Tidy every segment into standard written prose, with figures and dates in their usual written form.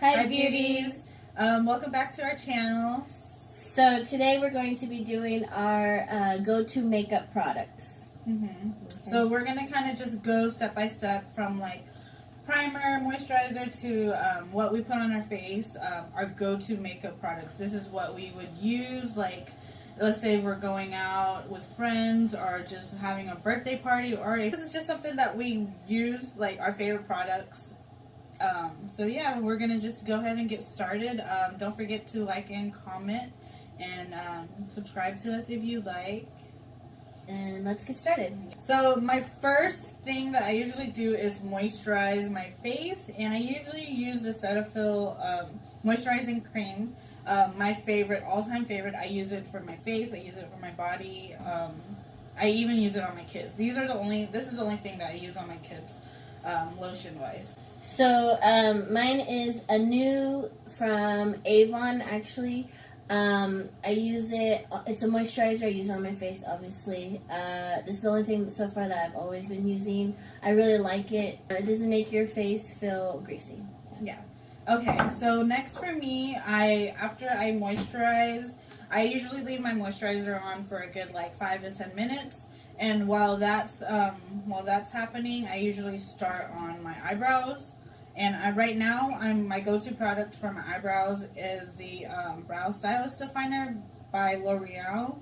Hi beauties! Welcome back to our channel. So today we're going to be doing our go-to makeup products. Okay. So we're going to kind of just go step by step from like primer, moisturizer to what we put on our face, our go-to makeup products. This is what we would use, like let's say we're going out with friends or just having a birthday party, or this is just something that we use, like our favorite products. So yeah, we're gonna just go ahead and get started. Don't forget to like and comment and subscribe to us if you like. And let's get started. So my first thing that I usually do is moisturize my face, and I usually use the Cetaphil moisturizing cream. My favorite, all-time favorite. I use it for my face. I use it for my body. I even use it on my kids. This is the only thing that I use on my kids, lotion-wise. So mine is Anew from Avon, actually. I use it, it's a moisturizer. I use it on my face, obviously. This is the only thing so far that I've always been using. I really like it. It doesn't make your face feel greasy. Yeah. Okay, so next for me, after I moisturize, I usually leave my moisturizer on for a good like 5 to 10 minutes. And while that's happening, I usually start on my eyebrows. And right now, my go-to product for my eyebrows is the Brow Stylist Definer by Loreal.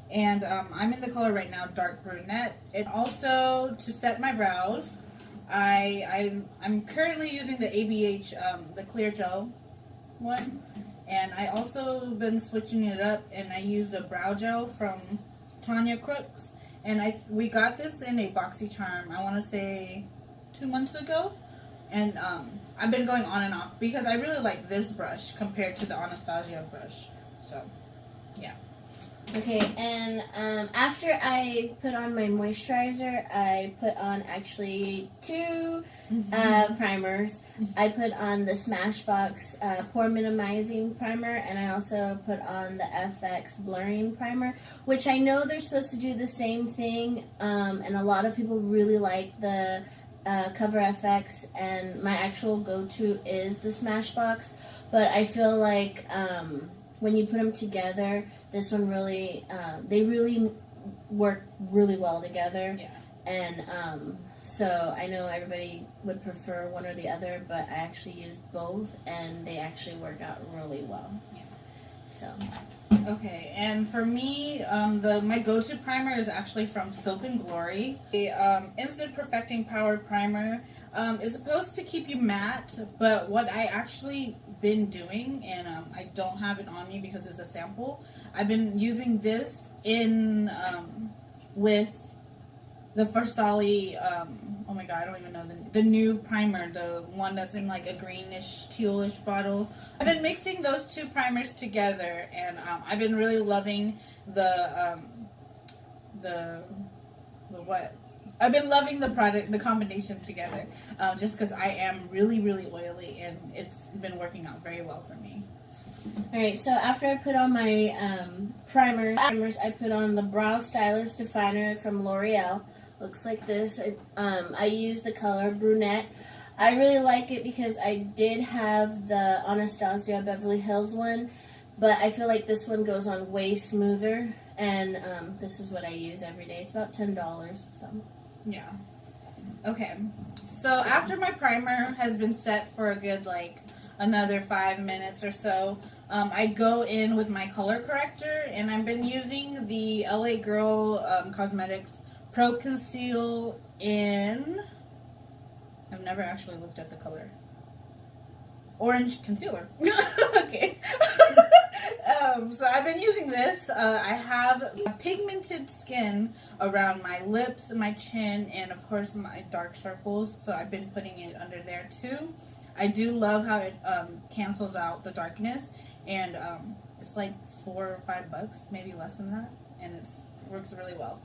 And I'm in the color right now, Dark Brunette. It also, to set my brows, I'm currently using the ABH, the clear gel one. And I also been switching it up, and I use the brow gel from Tanya Crooks. And we got this in a BoxyCharm, I want to say 2 months ago. And I've been going on and off because I really like this brush compared to the Anastasia brush. So, yeah. Okay, and after I put on my moisturizer, I put on actually two primers. I put on the Smashbox Pore Minimizing Primer, and I also put on the FX Blurring Primer, which I know they're supposed to do the same thing, and a lot of people really like the CoverFX, and my actual go-to is the Smashbox, but I feel like when you put them together, this one really, they really work really well together. Yeah. And so I know everybody would prefer one or the other, but I actually use both, and they actually work out really well. Yeah. So. Okay, and for me, my go-to primer is actually from Soap and Glory. The Instant Perfecting Power Primer is supposed to keep you matte, but what I actually been doing, and I don't have it on me because it's a sample, I've been using this in with the Farsali, oh my god, I don't even know, the new primer, the one that's in like a greenish, tealish bottle. I've been mixing those two primers together, and I've been really loving I've been loving the product, the combination together, just because I am really, really oily, and it's been working out very well for me. Alright, so after I put on my primers, I put on the Brow Stylist Definer from L'Oreal. Looks like this. I use the color Brunette. I really like it because I did have the Anastasia Beverly Hills one, but I feel like this one goes on way smoother, and this is what I use every day. It's about $10, so. Yeah. Okay. So after my primer has been set for a good, like, another 5 minutes or so, I go in with my color corrector, and I've been using the LA Girl Cosmetics Pro Conceal in, I've never actually looked at the color, orange concealer. Okay. So I've been using this. I have pigmented skin around my lips, my chin, and of course my dark circles, so I've been putting it under there too. I do love how it cancels out the darkness, and it's like $4 or $5, maybe less than that, and it works really well.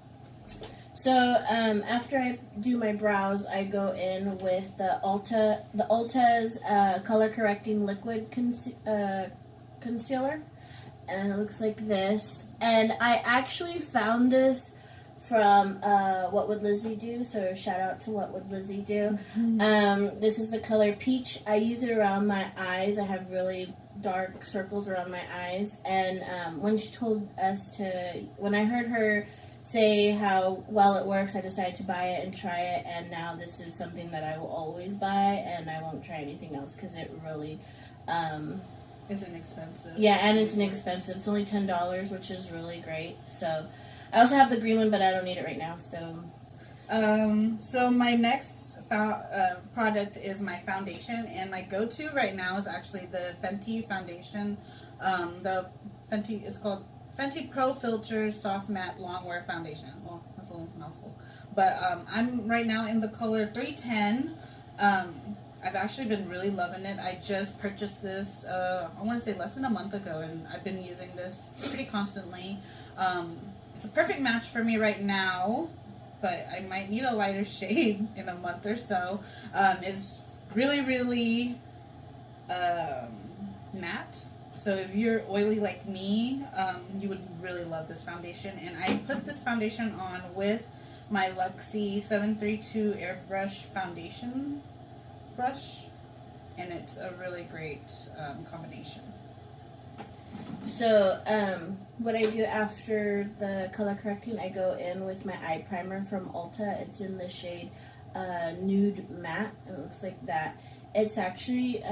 So after I do my brows, I go in with the Ulta's color correcting liquid concealer, and it looks like this. And I actually found this from What Would Lizzie Do? So shout out to What Would Lizzie Do. This is the color Peach. I use it around my eyes. I have really dark circles around my eyes. And when she told us to, when I heard her say how well it works, I decided to buy it and try it. And now this is something that I will always buy, and I won't try anything else because it really... It's inexpensive. Yeah, and it's inexpensive. It's only $10, which is really great. So, I also have the green one, but I don't need it right now. So, so my next product is my foundation, and my go-to right now is actually the Fenty foundation. The Fenty is called Fenty Pro Filter Soft Matte Longwear Foundation. Well, that's a little mouthful, but I'm right now in the color 310. I've actually been really loving it. I just purchased this, I want to say less than a month ago, and I've been using this pretty constantly. It's a perfect match for me right now, but I might need a lighter shade in a month or so. It's really, really matte. So if you're oily like me, you would really love this foundation. And I put this foundation on with my Luxie 732 Airbrush Foundation brush, and it's a really great combination. So, what I do after the color correcting, I go in with my eye primer from Ulta. It's in the shade Nude Matte. It looks like that. It's actually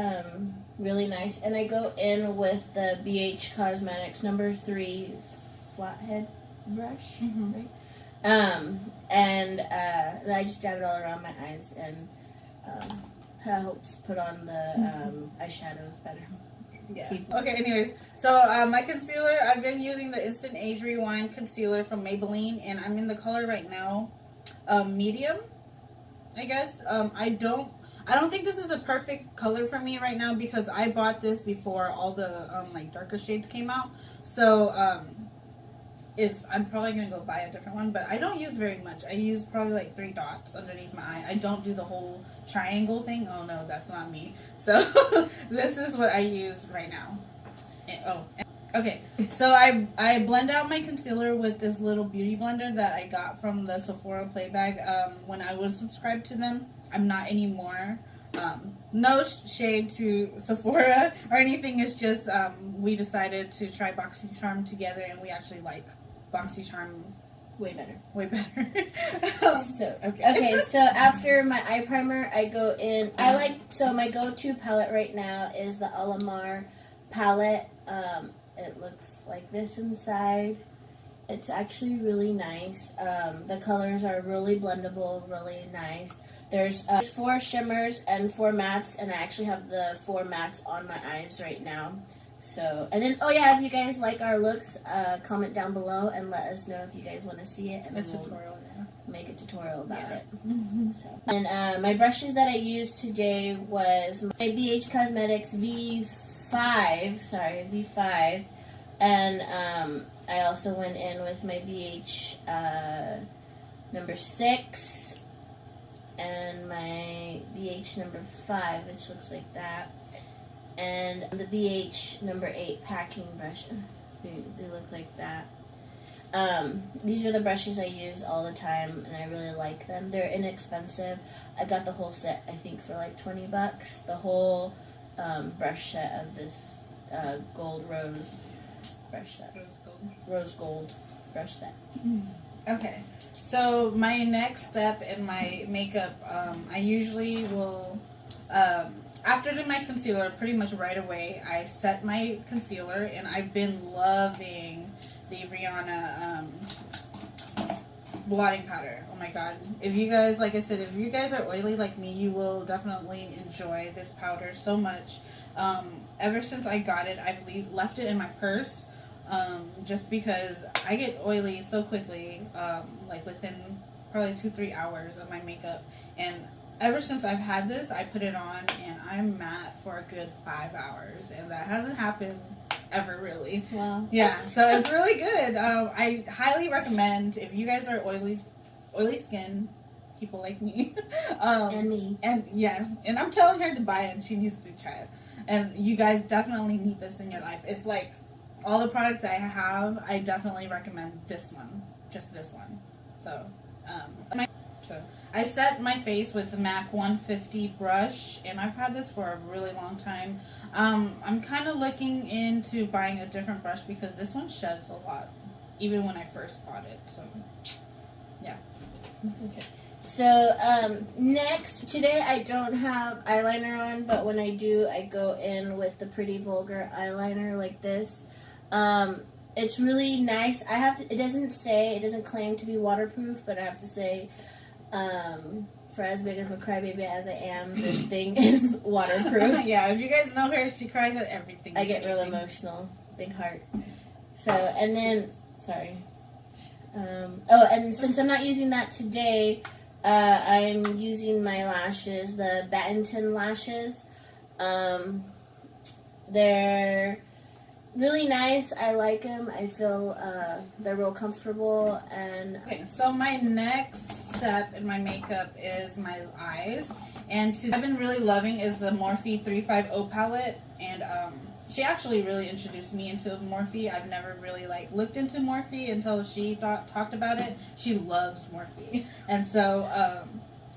really nice. And I go in with the BH Cosmetics number 3 flathead brush, right? And I just dab it all around my eyes, and helps put on the eyeshadows better. Yeah. Okay, anyways. So, my concealer, I've been using the Instant Age Rewind Concealer from Maybelline, and I'm in the color right now, medium, I guess. I don't think this is the perfect color for me right now because I bought this before all the, like, darker shades came out. So, if I'm probably going to go buy a different one, but I don't use very much. I use probably like 3 dots underneath my eye. I don't do the whole triangle thing. Oh no, that's not me. So this is what I use right now. Okay. So I blend out my concealer with this little beauty blender that I got from the Sephora play bag when I was subscribed to them. I'm not anymore. No shade to Sephora or anything. It's just we decided to try BoxyCharm together, and we actually like BoxyCharm way better. Okay, so after my eye primer, I go in. So my go-to palette right now is the Alamar palette. It looks like this inside. It's actually really nice. The colors are really blendable, really nice. There's 4 shimmers and 4 mattes, and I actually have the 4 mattes on my eyes right now. So, and then, oh yeah, if you guys like our looks, comment down below and let us know if you guys want to see it. And tutorial, yeah. Make a tutorial about it. So. And my brushes that I used today was my BH Cosmetics V5, and I also went in with my BH number 6 and my BH number 5, which looks like that. And the BH number 8 packing brush. They look like that. These are the brushes I use all the time, and I really like them. They're inexpensive. I got the whole set, I think, for like $20. The whole brush set of this gold rose brush set. Rose gold brush set. Okay. So my next step in my makeup, I usually will... after doing my concealer, pretty much right away, I set my concealer, and I've been loving the Rihanna blotting powder. Oh my god. If you guys, like I said, if you guys are oily like me, you will definitely enjoy this powder so much. Ever since I got it, I've left it in my purse, just because I get oily so quickly, like within probably 2-3 hours of my makeup, and ever since I've had this, I put it on, and I'm matte for a good 5 hours, and that hasn't happened ever, really. Wow. Yeah, so it's really good. I highly recommend, if you guys are oily skin, people like me. And me. And yeah, and I'm telling her to buy it, and she needs to try it. And you guys definitely need this in your life. It's like, all the products I have, I definitely recommend this one. Just this one. So, I set my face with the MAC 150 brush, and I've had this for a really long time. I'm kind of looking into buying a different brush because this one sheds a lot, even when I first bought it. So, yeah. Okay. So, next, today I don't have eyeliner on, but when I do, I go in with the Pretty Vulgar eyeliner like this. It's really nice. It doesn't claim to be waterproof, but I have to say, for as big of a crybaby as I am, this thing is waterproof. Yeah, if you guys know her, she cries at everything. I get real emotional. Big heart. So, and then, sorry. And since I'm not using that today, I'm using my lashes, the Battington Lashes. They're really nice. I like them. I feel they're real comfortable. And okay, so my next step in my makeup is my eyes. And I've been really loving is the Morphe 350 palette. And she actually really introduced me into Morphe. I've never really looked into Morphe until she talked about it. She loves Morphe. And so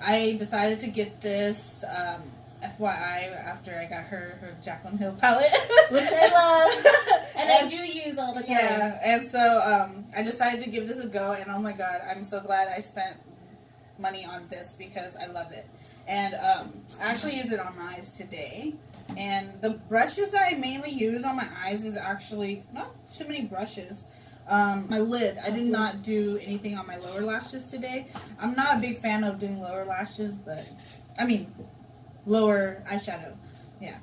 I decided to get this FYI after I got her Jaclyn Hill palette. Which I love. And I do use all the time. Yeah, and so I decided to give this a go, and oh my god, I'm so glad I spent money on this because I love it. And I actually used it on my eyes today. And the brushes that I mainly use on my eyes is actually not too many brushes. My lid, I did not do anything on my lower lashes today. I'm not a big fan of doing lower lashes, but, I mean, lower eyeshadow, yeah.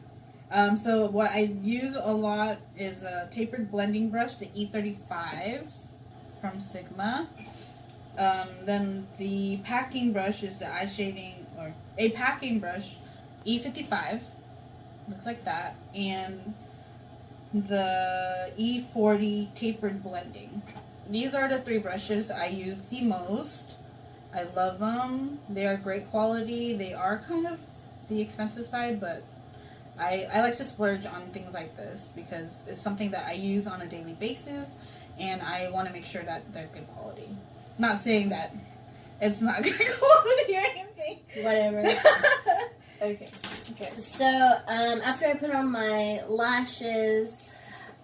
So what I use a lot is a tapered blending brush, the E35 from Sigma. Then the packing brush is the eye shading, or a packing brush, E55. Looks like that. And the E40 tapered blending. These are the three brushes I use the most. I love them. They are great quality. They are kind of the expensive side, but I like to splurge on things like this because it's something that I use on a daily basis, and I want to make sure that they're good quality. Not saying that it's not good quality or anything. Whatever. Okay. So, after I put on my lashes,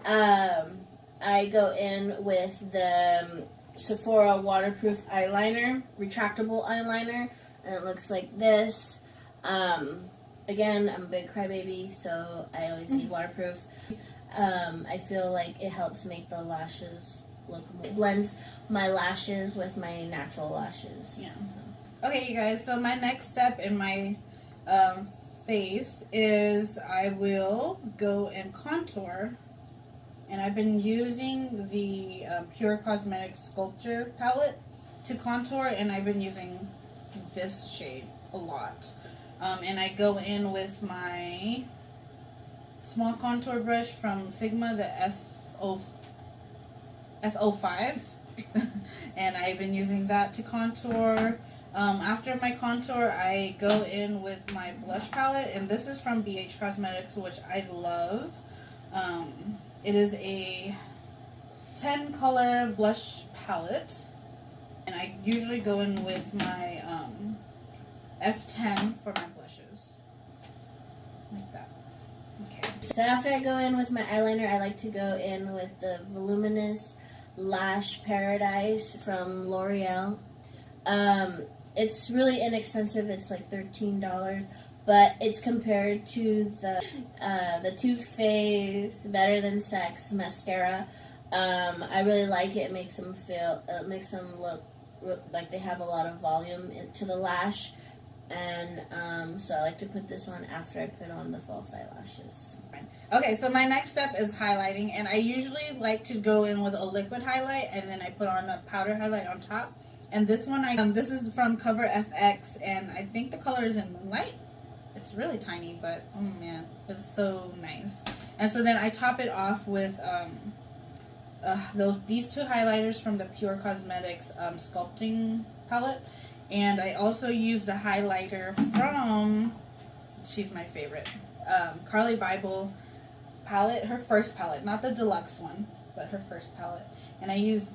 I go in with the Sephora waterproof eyeliner, retractable eyeliner, and it looks like this. Again, I'm a big crybaby, so I always need waterproof. I feel like it helps make the lashes look more, blends my lashes with my natural lashes. Yeah. Okay, you guys, so my next step in my face is I will go and contour, and I've been using the Pure Cosmetics Sculpture palette to contour, and I've been using this shade a lot. And I go in with my small contour brush from Sigma, the F05, and I've been using that to contour. After my contour, I go in with my blush palette, and this is from BH Cosmetics, which I love. It is a 10 color blush palette, and I usually go in with my F10 for my blushes, like that. Okay. So after I go in with my eyeliner, I like to go in with the Voluminous Lash Paradise from L'Oreal. It's really inexpensive. It's like $13, but it's compared to the Too Faced Better Than Sex mascara. I really like it. It makes them look like they have a lot of volume to the lash. And so I like to put this on after I put on the false eyelashes. Okay, so my next step is highlighting, and I usually like to go in with a liquid highlight, and then I put on a powder highlight on top. And this one, this is from CoverFX, and I think the color is in Moonlight. It's really tiny, but oh man, it's so nice. And so then I top it off with these two highlighters from the Pure Cosmetics Sculpting palette. And I also use the highlighter from, she's my favorite, Carly Bible palette, her first palette, not the deluxe one, but her first palette. And I use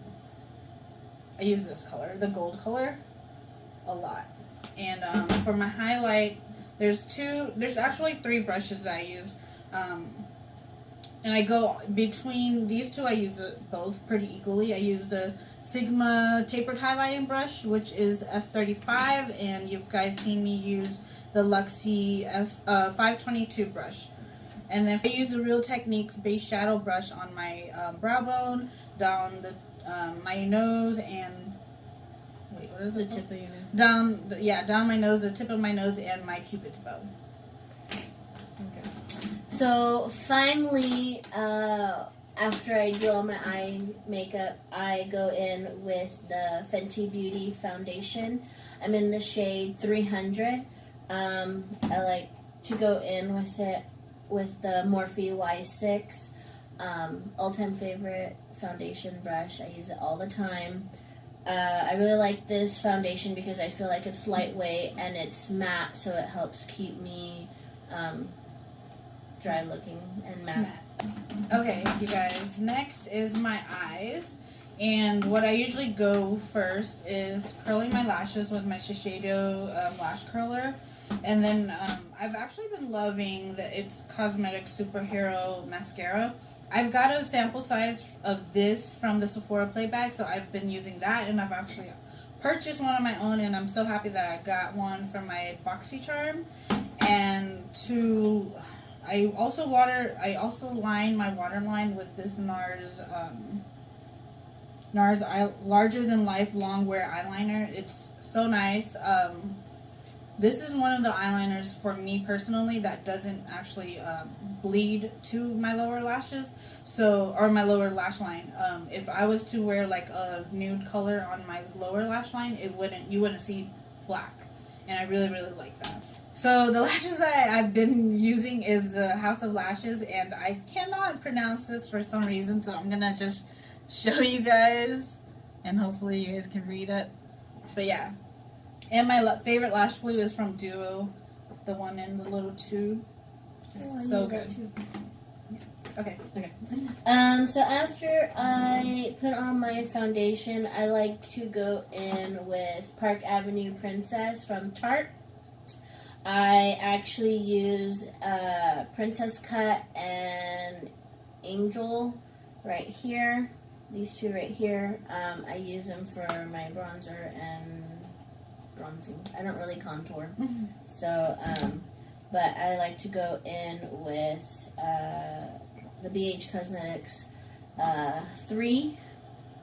I use this color, the gold color, a lot. And for my highlight, there's actually 3 brushes that I use. And I go between these two, I use it both pretty equally. I use the Sigma Tapered highlighting brush, which is F35, and you've guys seen me use the Luxie 522 brush. And then I use the Real Techniques base shadow brush on my brow bone, down my nose, and wait, what is it? The tip of your nose. Down my nose, the tip of my nose, and my Cupid's bow. Okay. So finally, after I do all my eye makeup, I go in with the Fenty Beauty foundation. I'm in the shade 300. I like to go in with it with the Morphe Y6, all-time favorite foundation brush. I use it all the time. I really like this foundation because I feel like it's lightweight and it's matte, so it helps keep me dry looking and matte. Okay, you guys, next is my eyes. And what I usually go first is curling my lashes with my Shiseido lash curler. And then I've actually been loving the It's Cosmetics Superhero Mascara. I've got a sample size of this from the Sephora play bag, so I've been using that, and I've actually purchased one of my own, and I'm so happy that I got one from my BoxyCharm. And I also line my waterline with this NARS Larger Than Life Longwear eyeliner. It's so nice. This is one of the eyeliners for me personally that doesn't actually bleed to my lower lashes, or my lower lash line. If I was to wear like a nude color on my lower lash line, you wouldn't see black, and I really, really like that. So the lashes that I've been using is the House of Lashes, and I cannot pronounce this for some reason, so I'm gonna just show you guys, and hopefully you guys can read it. But yeah. And my favorite lash glue is from Duo, the one in the little tube. It's so good. Yeah. Okay. So after I put on my foundation, I like to go in with Park Avenue Princess from Tarte. I actually use Princess Cut and Angel right here. These two right here. I use them for my bronzer and bronzing. I don't really contour. So, but I like to go in with the BH Cosmetics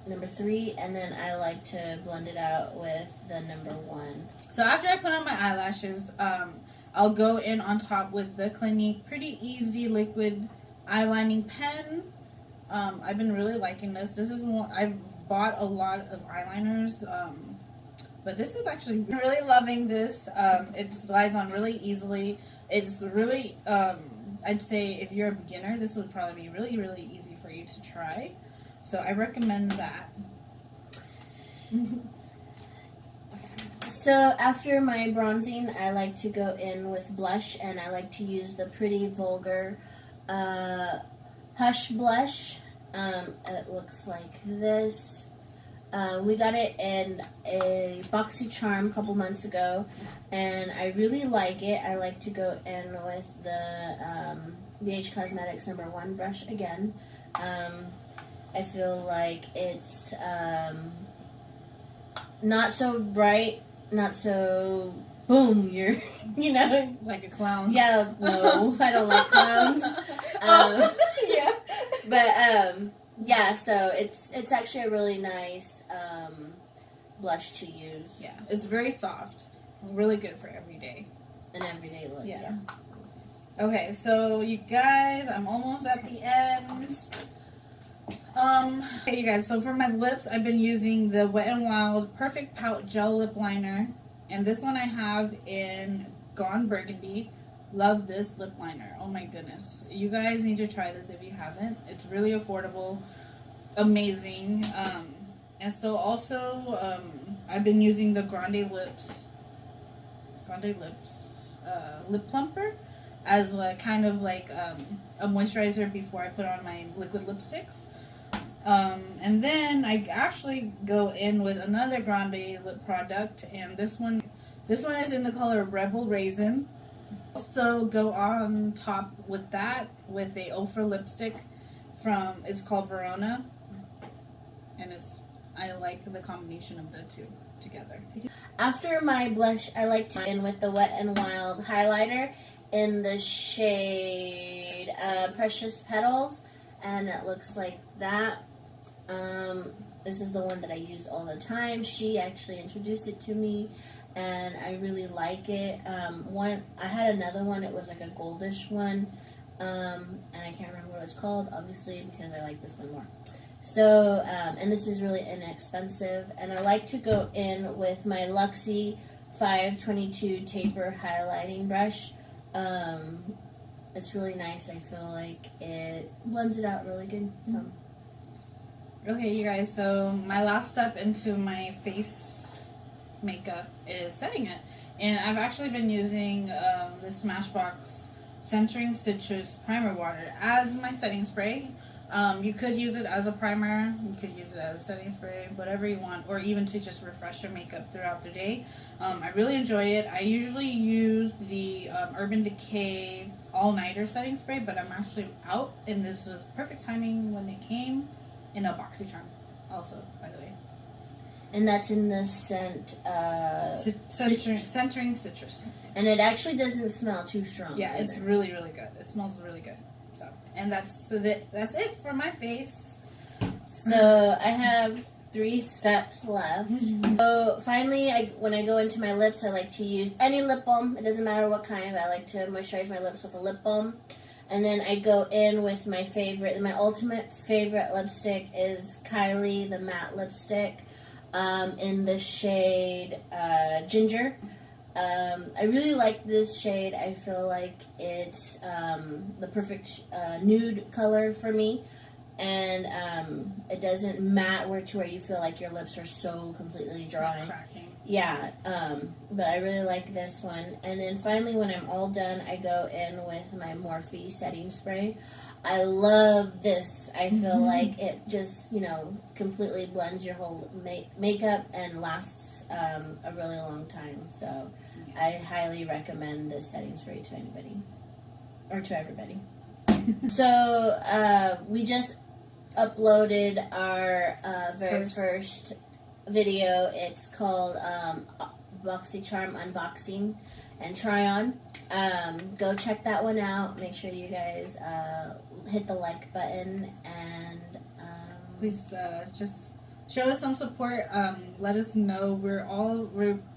number 3, and then I like to blend it out with the number 1. So after I put on my eyelashes, I'll go in on top with the Clinique Pretty Easy Liquid Eyelining Pen. I've been really liking this. This is one I've bought a lot of eyeliners, but this is actually really loving this. It glides on really easily. It's really, I'd say if you're a beginner, this would probably be really, really easy for you to try. So I recommend that. So after my bronzing, I like to go in with blush, and I like to use the Pretty Vulgar Hush Blush. It looks like this. We got it in a BoxyCharm a couple months ago, and I really like it. I like to go in with the BH Cosmetics number 1 brush again. I feel like it's not so bright, not so boom, you're, like a clown. Yeah, no, I don't like clowns. Yeah. But, yeah, so it's actually a really nice blush to use. Yeah, it's very soft. Really good for everyday. An everyday look. Yeah. Okay, so you guys, I'm almost at the end. Okay, you guys, so for my lips, I've been using the Wet n Wild Perfect Pout Gel Lip Liner. And this one I have in Gone Burgundy. Love this lip liner. Oh my goodness. You guys need to try this if you haven't. It's really affordable. Amazing. And so also, I've been using the Grande Lips Lip Plumper as a kind of like a moisturizer before I put on my liquid lipsticks. And then I actually go in with another Grande lip product, and this one is in the color Rebel Raisin. Also go on top with that with a Ofra lipstick it's called Verona, and I like the combination of the two together. After my blush, I like to in with the Wet n Wild highlighter in the shade Precious Petals, and it looks like that. This is the one that I use all the time. She actually introduced it to me, and I really like it. I had another one. It was like a goldish one, and I can't remember what it's called, obviously, because I like this one more. So, and this is really inexpensive, and I like to go in with my Luxie 522 Taper highlighting brush. It's really nice. I feel like it blends it out really good. So. Okay, you guys, so my last step into my face makeup is setting it. And I've actually been using the Smashbox Centering Citrus Primer Water as my setting spray. You could use it as a primer, you could use it as a setting spray, whatever you want, or even to just refresh your makeup throughout the day. I really enjoy it. I usually use the Urban Decay All-Nighter setting spray, but I'm actually out, and this was perfect timing when it came in a BoxyCharm also, by the way. And that's in the scent Centering Citrus. And it actually doesn't smell too strong. Yeah, either. It's really, really good. It smells really good. So, and that's it for my face. So I have 3 steps left. So finally, when I go into my lips, I like to use any lip balm. It doesn't matter what kind. I like to moisturize my lips with a lip balm. And then I go in with my ultimate favorite lipstick is Kylie, the matte lipstick, in the shade Ginger. I really like this shade. I feel like it's the perfect nude color for me. And it doesn't matte to where you feel like your lips are so completely dry. Yeah, but I really like this one. And then finally, when I'm all done, I go in with my Morphe setting spray. I love this. I feel like it just, completely blends your whole makeup and lasts a really long time. So I highly recommend this setting spray to anybody, or to everybody. So we just uploaded our very first video. It's called BoxyCharm Unboxing and Try On. Go check that one out. Make sure you guys hit the like button, and please just show us some support. Let us know.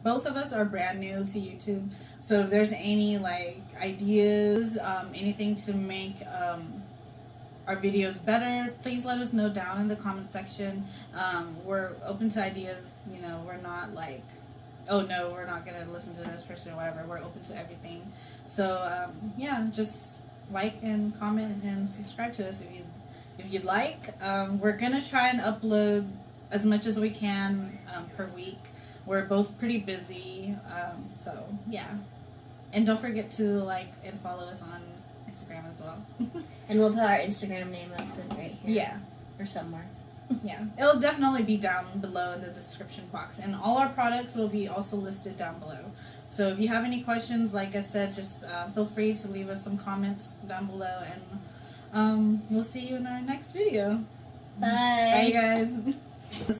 Both of us are brand new to YouTube, so if there's any ideas, anything to make our videos better, please let us know down in the comment section. We're open to ideas. We're not like, oh no, we're not gonna listen to this person or whatever. We're open to everything. So yeah, just like and comment and subscribe to us if you'd like. We're gonna try and upload as much as we can per week. We're both pretty busy, so yeah. And don't forget to like and follow us on Instagram as well. And we'll put our Instagram name up right here. Yeah. Or somewhere. Yeah. It'll definitely be down below in the description box. And all our products will be also listed down below. So if you have any questions, like I said, just feel free to leave us some comments down below. And we'll see you in our next video. Bye. Bye, you guys.